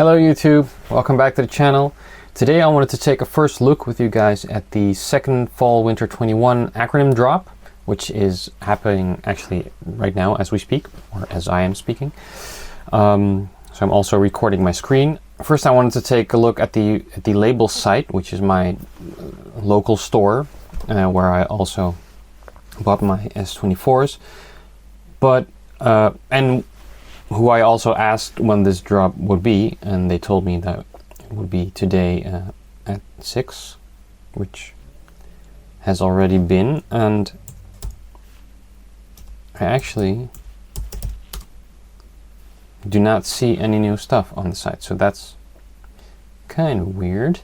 Hello YouTube, welcome back to the channel. Today I wanted to take a first look with you guys at the second Fall Winter 21 Acronym Drop, which is happening actually right now as we speak, or as I am speaking. So I'm also recording my screen. First I wanted to take a look at the label site, which is my local store, where I also bought my S24s. But, and who I also asked when this drop would be, and they told me that it would be today at 6, which has already been, and I actually do not see any new stuff on the site, so that's kind of weird,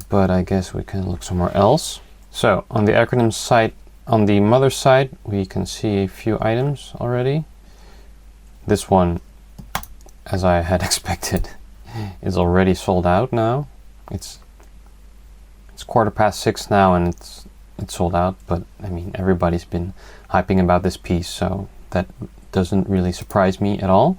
but I guess we can look somewhere else. So on the Acronym site, on the mother side, we can see a few items already. This one, as I had expected, is already sold out now. It's 6:15 now and it's sold out, but I mean everybody's been hyping about this piece, so that doesn't really surprise me at all.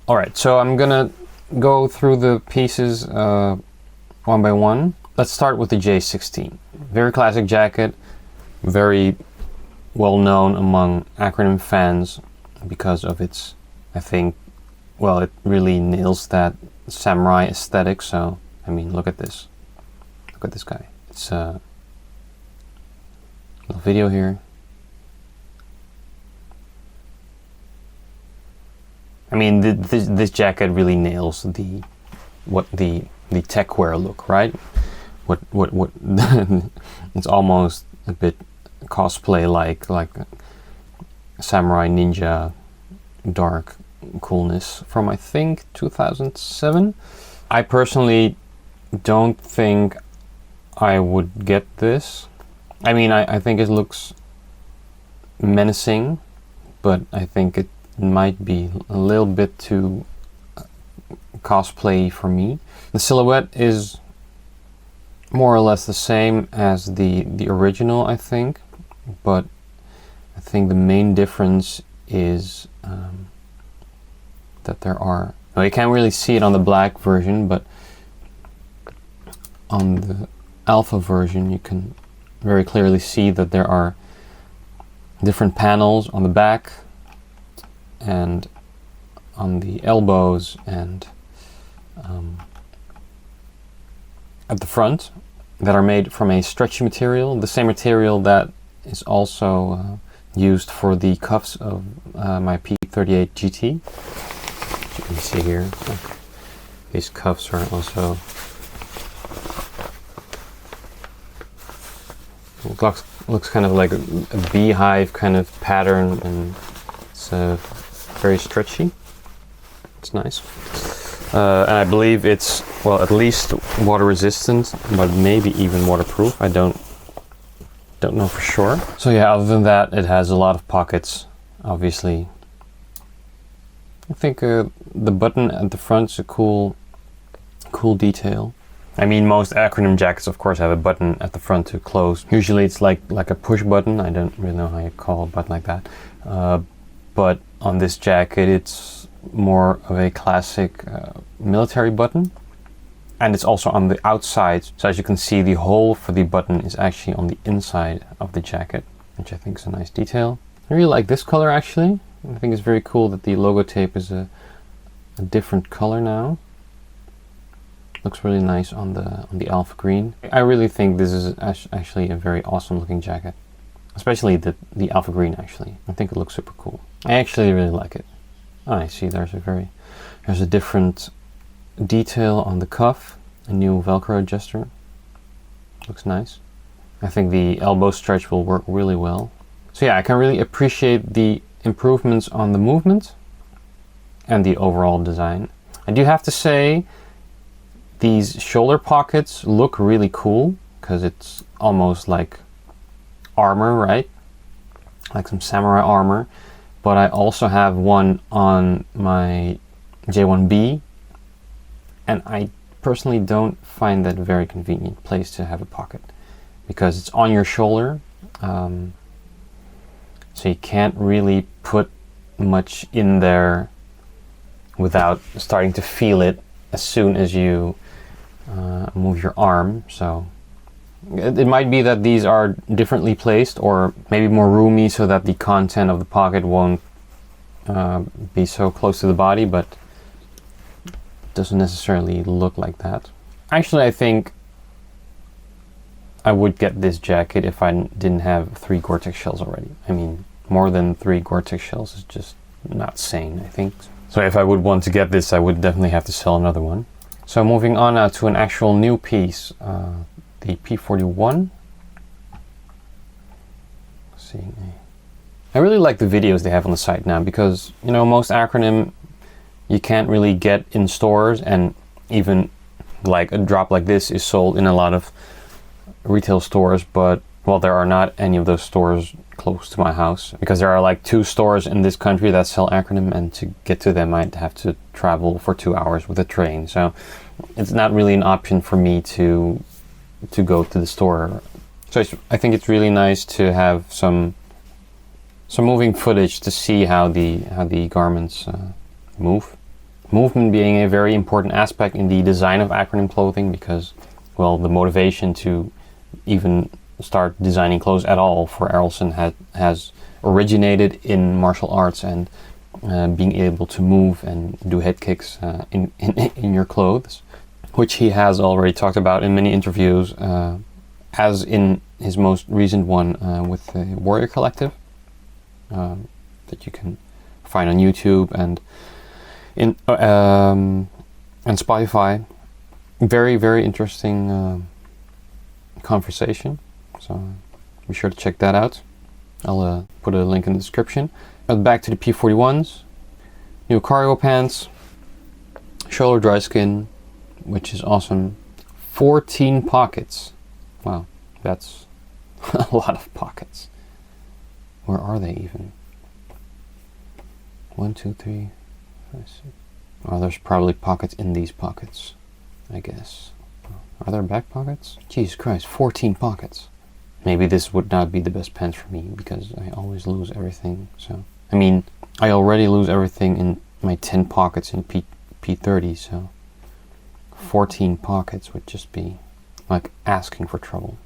Alright, so I'm gonna go through the pieces one by one. Let's start with the J16. Very classic jacket, very well known among Acronym fans because of its, I think, well, it really nails that samurai aesthetic. So, I mean, look at this. Look at this guy. It's a little video here. I mean, this jacket really nails the tech wear look, right? What it's almost a bit cosplay like samurai ninja dark coolness from, I think, 2007. I personally don't think I would get this. I mean, I think it looks menacing, but I think it might be a little bit too cosplay for me. The silhouette is more or less the same as the original, I think, but I think the main difference is that there are, well, you can't really see it on the black version, but on the alpha version you can very clearly see that there are different panels on the back and on the elbows and at the front that are made from a stretchy material, the same material that is also used for the cuffs of my P38 GT. You can see here, these cuffs are also looks kind of like a beehive kind of pattern, and it's very stretchy. It's nice, and I believe it's, well, at least water resistant, but maybe even waterproof. I don't know for sure. So yeah, other than that, it has a lot of pockets, obviously. I think the button at the front is a cool detail. I mean, most Acronym jackets, of course, have a button at the front to close. Usually it's like a push button. I don't really know how you call a button like that. But on this jacket, it's more of a classic military button. And it's also on the outside. So as you can see, the hole for the button is actually on the inside of the jacket, which I think is a nice detail. I really like this color, actually. I think it's very cool that the logo tape is a different color now. Looks really nice on the alpha green. I really think this is actually a very awesome looking jacket, especially the alpha green. Actually, I think it looks super cool. I actually really like it. Oh, I see there's a different detail on the cuff, a new Velcro adjuster. Looks nice. I think the elbow stretch will work really well. So yeah, I can really appreciate the improvements on the movement and the overall design. I do have to say, these shoulder pockets look really cool because it's almost like armor, right? Like some samurai armor. But I also have one on my J1B, and I personally don't find that a very convenient place to have a pocket because it's on your shoulder. So you can't really put much in there without starting to feel it as soon as you move your arm. So it might be that these are differently placed, or maybe more roomy so that the content of the pocket won't be so close to the body, but it doesn't necessarily look like that. Actually, I think I would get this jacket if I didn't have 3 Gore-Tex shells already. I mean, more than 3 Gore-Tex shells is just not sane, I think. So if I would want to get this, I would definitely have to sell another one. So moving on now to an actual new piece, the P41. Let's see. I really like the videos they have on the site now, because, you know, most Acronym you can't really get in stores, and even like a drop like this is sold in a lot of retail stores, but well, there are not any of those stores close to my house, because there are like 2 stores in this country that sell Acronym, and to get to them I'd have to travel for 2 hours with a train. So it's not really an option for me to go to the store. So I think it's really nice to have some moving footage to see how the garments move. Movement being a very important aspect in the design of Acronym clothing, because, well, the motivation to even start designing clothes at all for Errolson has originated in martial arts, and being able to move and do head kicks in your clothes, which he has already talked about in many interviews, as in his most recent one with the Warrior Collective, that you can find on YouTube and Spotify. Very, very interesting conversation. So be sure to check that out. I'll put a link in the description. But back to the P41s. New cargo pants, shoulder dry skin, which is awesome. 14 pockets. Wow, that's a lot of pockets. Where are they even? 1, 2, 3, 5, 6. Oh, there's probably pockets in these pockets, I guess. Are there back pockets? Jesus Christ, 14 pockets. Maybe this would not be the best pants for me, because I always lose everything. So, I mean, I already lose everything in my 10 pockets in P30, so 14 pockets would just be like asking for trouble.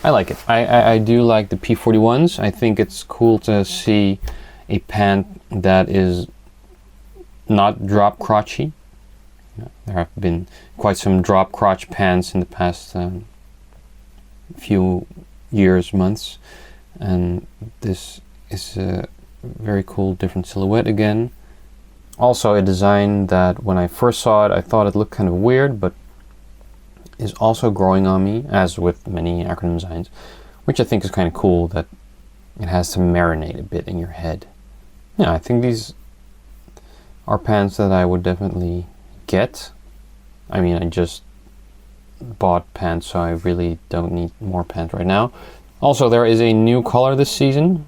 I like it. I do like the P41s. I think it's cool to see a pant that is not drop crotchy. There have been quite some drop crotch pants in the past few years, months, and this is a very cool different silhouette again. Also a design that when I first saw it I thought it looked kind of weird, but is also growing on me, as with many Acronym designs, which I think is kind of cool, that it has to marinate a bit in your head. Yeah, I think these are pants that I would definitely get. I mean, I just bought pants, so I really don't need more pants right now. Also, there is a new color this season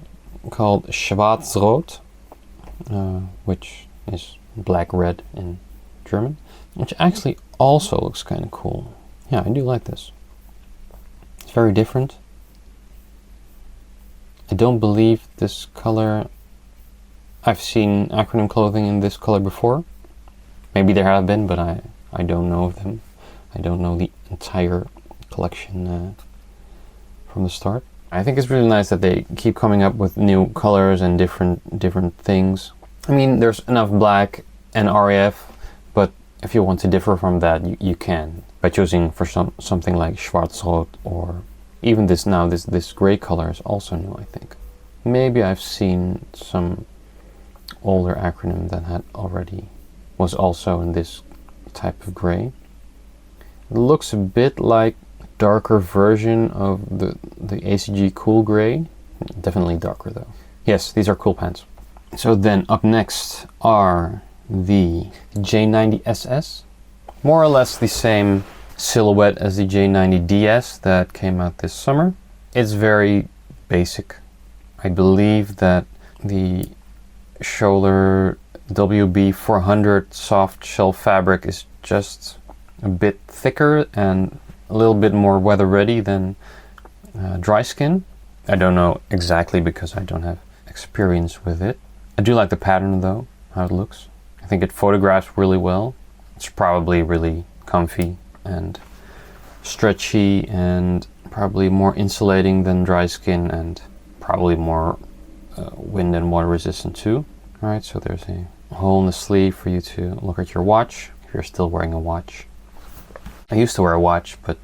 called Schwarz-Rot, which is black-red in German, which actually also looks kind of cool. Yeah, I do like this. It's very different. I don't believe this color... I've seen Acronym clothing in this color before. Maybe there have been, but I don't know of them. I don't know the entire collection from the start. I think it's really nice that they keep coming up with new colors and different things. I mean, there's enough black and RAF, but if you want to differ from that, you can by choosing for something like Schwarz-Rot, or even this gray color is also new, I think. Maybe I've seen some older Acronym that was also in this type of gray. It looks a bit like a darker version of the ACG Cool Gray. Definitely darker though. Yes, these are cool pants. So then up next are the J90SS. More or less the same silhouette as the J90DS that came out this summer. It's very basic. I believe that the shoulder WB400 soft shell fabric is just a bit thicker and a little bit more weather ready than dry skin. I don't know exactly because I don't have experience with it. I do like the pattern though, how it looks. I think it photographs really well. It's probably really comfy and stretchy and probably more insulating than dry skin, and probably more wind and water resistant too. Alright, so there's a hole in the sleeve for you to look at your watch if you're still wearing a watch. I used to wear a watch, but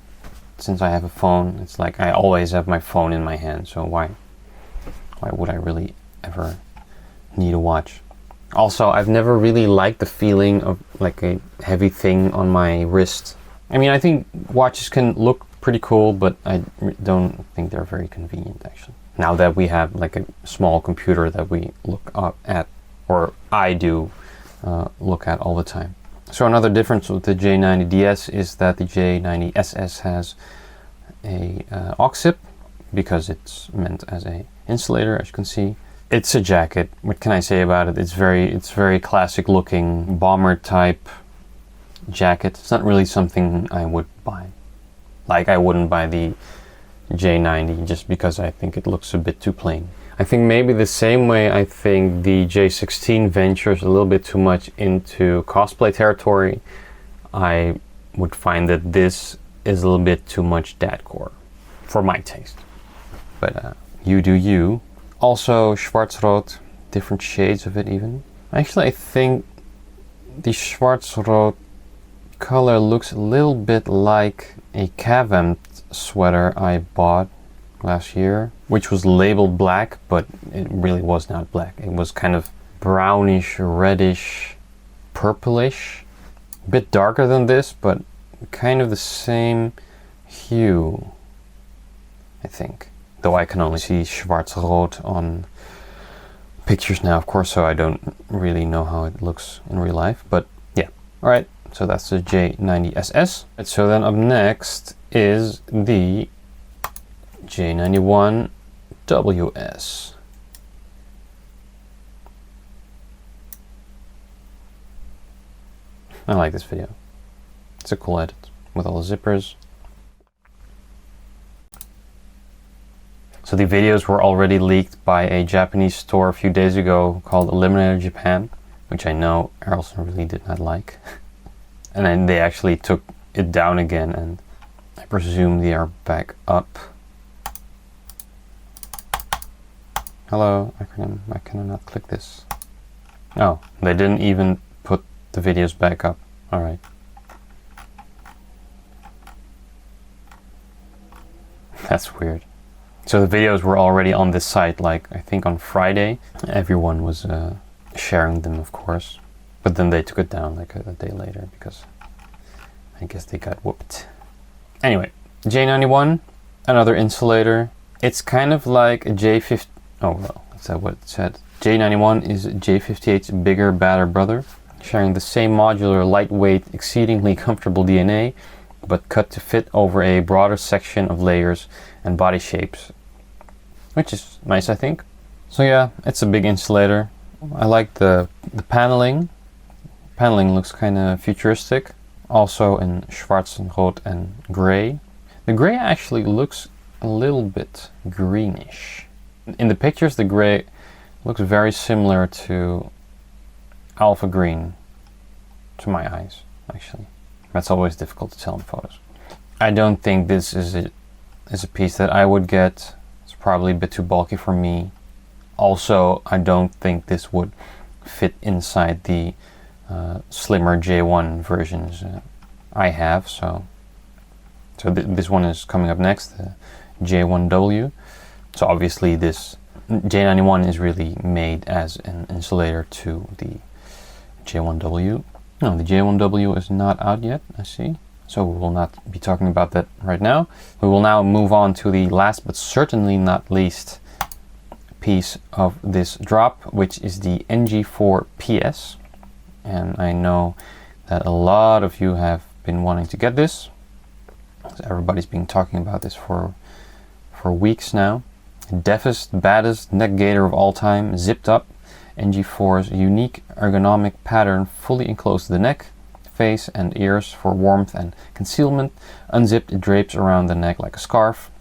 since I have a phone, it's like I always have my phone in my hand, so why would I really ever need a watch? Also, I've never really liked the feeling of like a heavy thing on my wrist. I mean, I think watches can look pretty cool, but I don't think they're very convenient actually. Now that we have like a small computer that we look up at, or I do look at all the time. So another difference with the J90DS is that the J90SS has a aux-zip, because it's meant as a insulator, as you can see. It's a jacket. What can I say about it? It's very classic looking bomber type jacket. It's not really something I would buy. Like I wouldn't buy the J90 just because I think it looks a bit too plain. I think maybe the same way I think the J16 ventures a little bit too much into cosplay territory, I would find that this is a little bit too much dadcore for my taste. But you do you. Also Schwarzrot, different shades of it even. Actually, I think the Schwarzrot color looks a little bit like a Cavent sweater I bought last year, which was labeled black, but it really was not black. It was kind of brownish, reddish, purplish. A bit darker than this, but kind of the same hue, I think. Though I can only see Schwarzrot on pictures now, of course, so I don't really know how it looks in real life. But yeah, alright, so that's the J90SS. So then up next is the J91WS. I like this video. It's a cool edit with all the zippers. So the videos were already leaked by a Japanese store a few days ago called Eliminator Japan, which I know Errolson really did not like. And then they actually took it down again, and I presume they are back up. Hello, Acronym. I cannot click this. Oh, they didn't even put the videos back up. Alright. That's weird. So the videos were already on this site, like I think on Friday. Everyone was sharing them, of course. But then they took it down like a day later because I guess they got whooped. Anyway, J91, another insulator. It's kind of like a J50. Oh, well, is that what it said? J91 is J58's bigger, badder brother, sharing the same modular, lightweight, exceedingly comfortable DNA, but cut to fit over a broader section of layers and body shapes, which is nice, I think. So yeah, it's a big insulator. I like the paneling. Paneling looks kind of futuristic, also in Schwarzrot and gray. The gray actually looks a little bit greenish. In the pictures, the gray looks very similar to alpha green to my eyes, actually. That's always difficult to tell in photos. I don't think this is a piece that I would get. It's probably a bit too bulky for me. Also, I don't think this would fit inside the slimmer J1 versions I have. So this one is coming up next, the J1W. So obviously this J91 is really made as an insulator to the J1W. No, the J1W is not out yet, I see. So we will not be talking about that right now. We will now move on to the last but certainly not least piece of this drop, which is the NG4PS. And I know that a lot of you have been wanting to get this. Everybody's been talking about this for weeks now. Deafest, baddest neck gaiter of all time, zipped up. NG4's unique ergonomic pattern fully enclosed the neck, face and ears for warmth and concealment. Unzipped, it drapes around the neck like a scarf.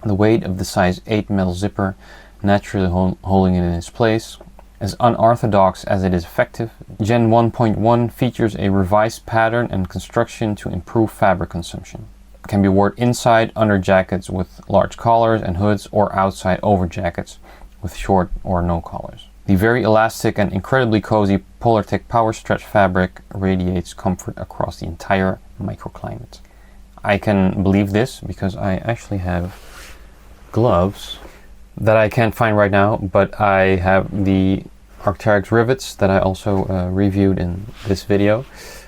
The weight of the size 8 metal zipper naturally holding it in its place. As unorthodox as it is effective, Gen 1.1 features a revised pattern and construction to improve fabric consumption. It can be worn inside under jackets with large collars and hoods, or outside over jackets with short or no collars. The very elastic and incredibly cozy Polartec Power Stretch fabric radiates comfort across the entire microclimate. I can believe this because I actually have gloves that I can't find right now, but I have the Arc'teryx rivets that I also reviewed in this video,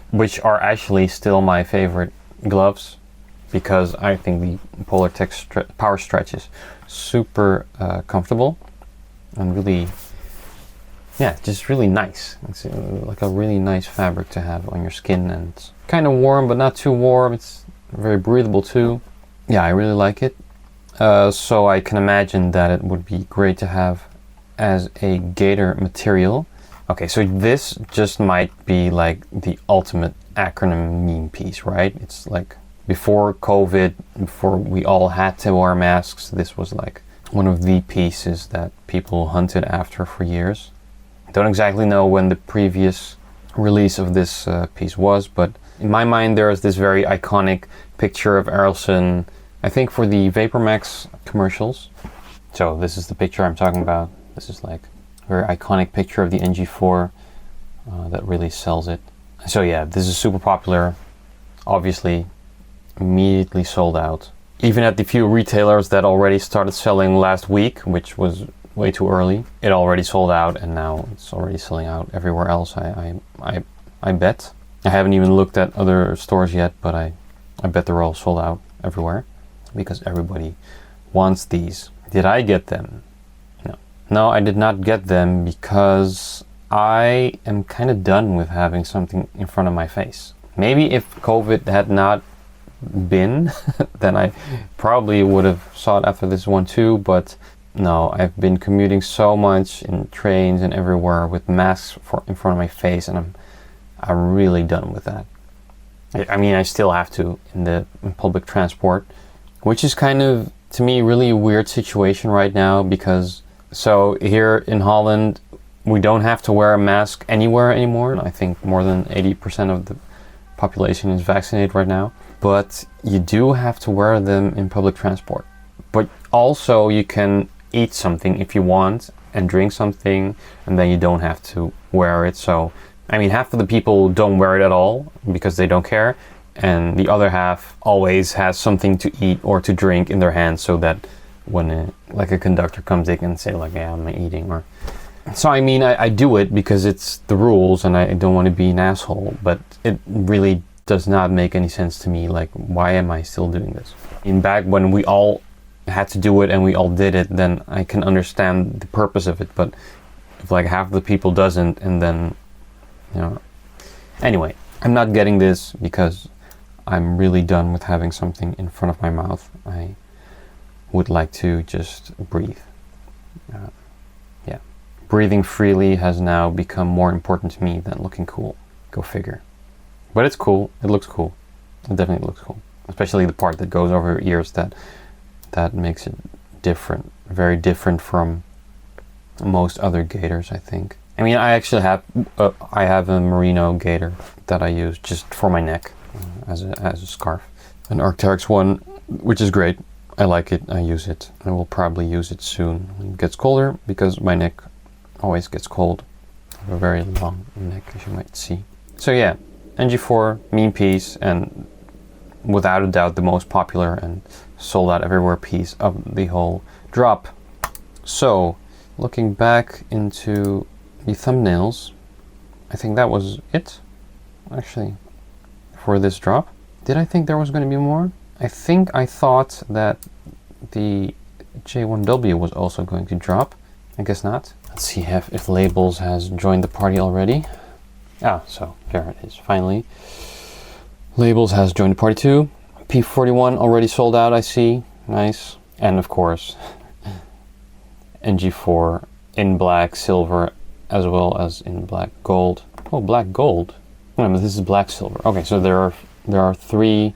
which are actually still my favorite gloves because I think the Polartec Power Stretch is super comfortable and really, yeah, just really nice. It's like a really nice fabric to have on your skin, and it's kind of warm but not too warm. It's very breathable too. Yeah, I really like it. So I can imagine that it would be great to have as a gaiter material. Okay, so this just might be like the ultimate acronym meme piece, right? It's like before COVID, before we all had to wear masks, this was like one of the pieces that people hunted after for years. I don't exactly know when the previous release of this piece was, but in my mind there is this very iconic picture of Errolson, I think for the VaporMax commercials. So this is the picture I'm talking about. This is like a very iconic picture of the NG4 that really sells it. So yeah, this is super popular. Obviously, immediately sold out. Even at the few retailers that already started selling last week, which was way too early, it already sold out, and now it's already selling out everywhere else. I bet. I haven't even looked at other stores yet, but I bet they're all sold out everywhere, because everybody wants these. Did I get them? No. No, I did not get them because I am kind of done with having something in front of my face. Maybe if COVID had not been, then I probably would have sought after this one too, but no, I've been commuting so much in trains and everywhere with masks in front of my face, and I'm really done with that. I mean, I still have to in public transport, which is kind of, to me, really a weird situation right now, because so here in Holland, we don't have to wear a mask anywhere anymore. I think more than 80% of the population is vaccinated right now, but you do have to wear them in public transport. But also you can eat something if you want and drink something, and then you don't have to wear it. So I mean, half of the people don't wear it at all because they don't care, and the other half always has something to eat or to drink in their hands, so that when like a conductor comes, they can say like, yeah, I'm eating. Or so I mean, I do it because it's the rules and I don't want to be an asshole, but it really does not make any sense to me. Like, why am I still doing this? In back when we all had to do it and we all did it, then I can understand the purpose of it. But if like half the people doesn't, and then, you know, anyway, I'm not getting this because I'm really done with having something in front of my mouth. I would like to just breathe. Yeah, breathing freely has now become more important to me than looking cool. Go figure. But it's cool. It looks cool. It definitely looks cool. Especially the part that goes over your ears. That makes it different. Very different from most other gaiters, I think. I mean, I actually have a merino gaiter that I use just for my neck as a scarf. An Arc'teryx one, which is great. I like it. I use it. I will probably use it soon when it gets colder, because my neck always gets cold. I have a very long neck, as you might see. So yeah, NG4, meme piece, and without a doubt the most popular and sold out everywhere piece of the whole drop. So, looking back into the thumbnails, I think that was it, actually, for this drop. Did I think there was going to be more? I think I thought that the J1W was also going to drop. I guess not. Let's see if Labels has joined the party already. Ah, so there it is, finally. Labels has joined the party too. P41 already sold out, I see. Nice. And of course, NG4 in black, silver, as well as in black gold. Oh, black gold. No, but this is black silver. Okay, so there are three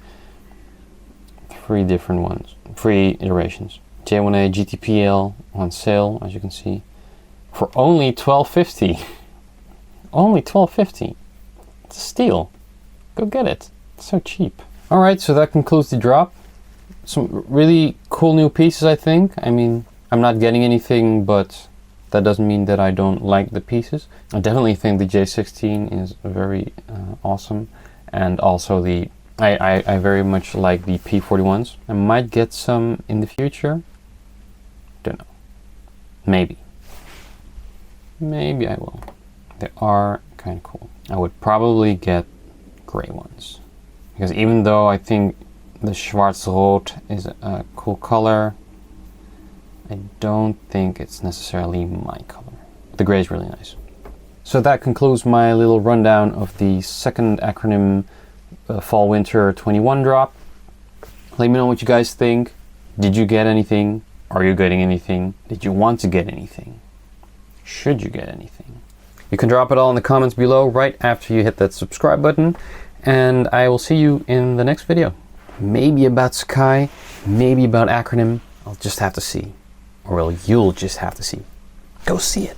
different ones, 3 iterations. J1A GTPL on sale, as you can see. for only $12.50. Only $12.50. It's a steal. Go get it. It's so cheap. All right, so that concludes the drop. Some really cool new pieces, I think. I mean, I'm not getting anything, but that doesn't mean that I don't like the pieces. I definitely think the J16 is very awesome, and also I very much like the P41s. I might get some in the future. Don't know. Maybe I will. They are kind of cool. I would probably get gray ones, because even though I think the Schwarz-Rot is a cool color, I don't think it's necessarily my color. The gray is really nice. So that concludes my little rundown of the second Acronym Fall/Winter 21 drop. Let me know what you guys think. Did you get anything? Are you getting anything? Did you want to get anything? Should you get anything? You can drop it all in the comments below right after you hit that subscribe button, and I will see you in the next video. Maybe about Sky, maybe about Acronym. I'll just have to see. Or well, you'll just have to see. Go see it.